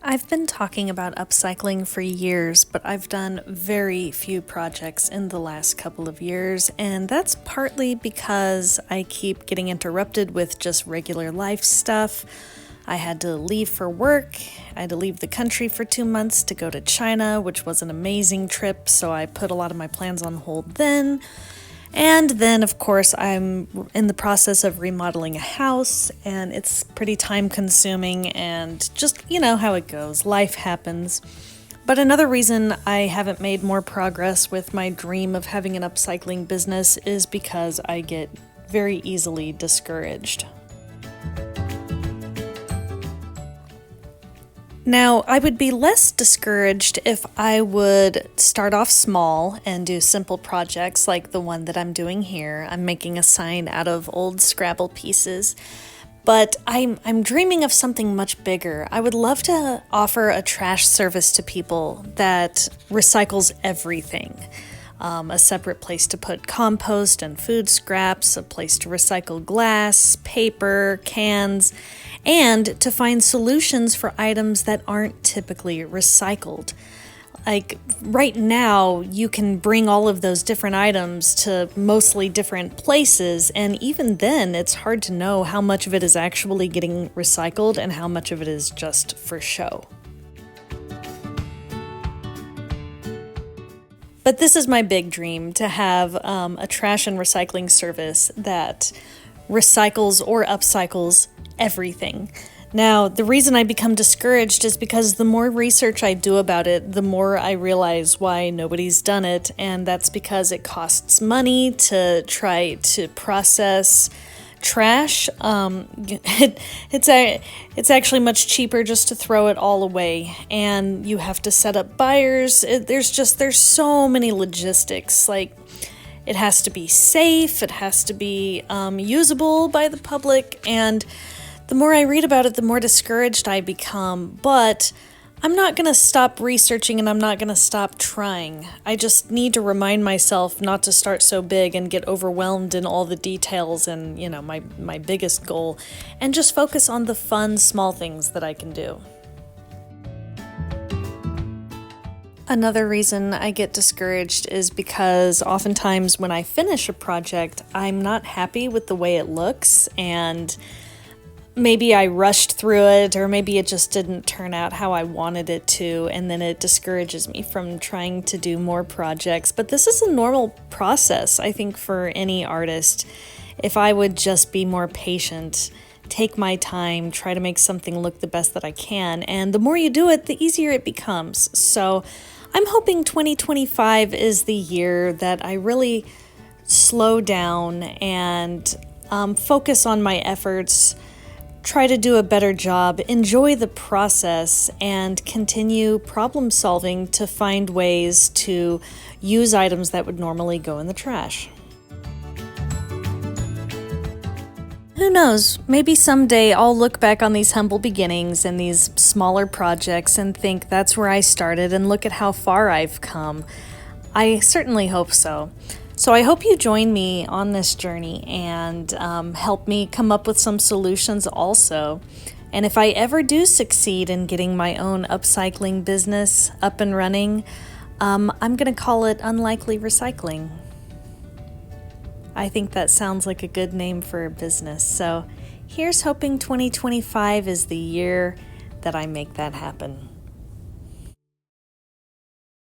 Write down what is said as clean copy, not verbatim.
I've been talking about upcycling for years, but I've done very few projects in the last couple of years, and that's partly because I keep getting interrupted with just regular life stuff. I had to leave for work. I had to leave the country for 2 months to go to China, which was an amazing trip, so I put a lot of my plans on hold then. And then, of course, I'm in the process of remodeling a house, and it's pretty time consuming, and just, you know how it goes. Life happens. But another reason I haven't made more progress with my dream of having an upcycling business is because I get very easily discouraged. Now, I would be less discouraged if I would start off small and do simple projects like the one that I'm doing here. I'm making a sign out of old Scrabble pieces, but I'm dreaming of something much bigger. I would love to offer a trash service to people that recycles everything. A separate place to put compost and food scraps, a place to recycle glass, paper, cans, and to find solutions for items that aren't typically recycled. Like right now, you can bring all of those different items to mostly different places, and even then, it's hard to know how much of it is actually getting recycled and how much of it is just for show. But this is my big dream, to have a trash and recycling service that recycles or upcycles everything. Now, the reason I become discouraged is because the more research I do about it, the more I realize why nobody's done it, and that's because it costs money to try to process trash. It's actually much cheaper just to throw it all away, and you have to set up buyers. There's so many logistics. Like, it has to be safe, it has to be usable by the public, and the more I read about it, the more discouraged I become. But I'm not going to stop researching, and I'm not going to stop trying. I just need to remind myself not to start so big and get overwhelmed in all the details and, my biggest goal, and just focus on the fun, small things that I can do. Another reason I get discouraged is because oftentimes when I finish a project, I'm not happy with the way it looks, and maybe I rushed through it, or maybe it just didn't turn out how I wanted it to, and then it discourages me from trying to do more projects. But this is a normal process, I think, for any artist. If I would just be more patient, take my time, try to make something look the best that I can, and the more you do it, the easier it becomes. So I'm hoping 2025 is the year that I really slow down and focus on my efforts, try to do a better job, enjoy the process, and continue problem solving to find ways to use items that would normally go in the trash. Who knows, maybe someday I'll look back on these humble beginnings and these smaller projects and think that's where I started, and look at how far I've come. I certainly hope so. So I hope you join me on this journey and help me come up with some solutions also. And if I ever do succeed in getting my own upcycling business up and running, I'm going to call it Unlikely Recycling. I think that sounds like a good name for a business. So here's hoping 2025 is the year that I make that happen.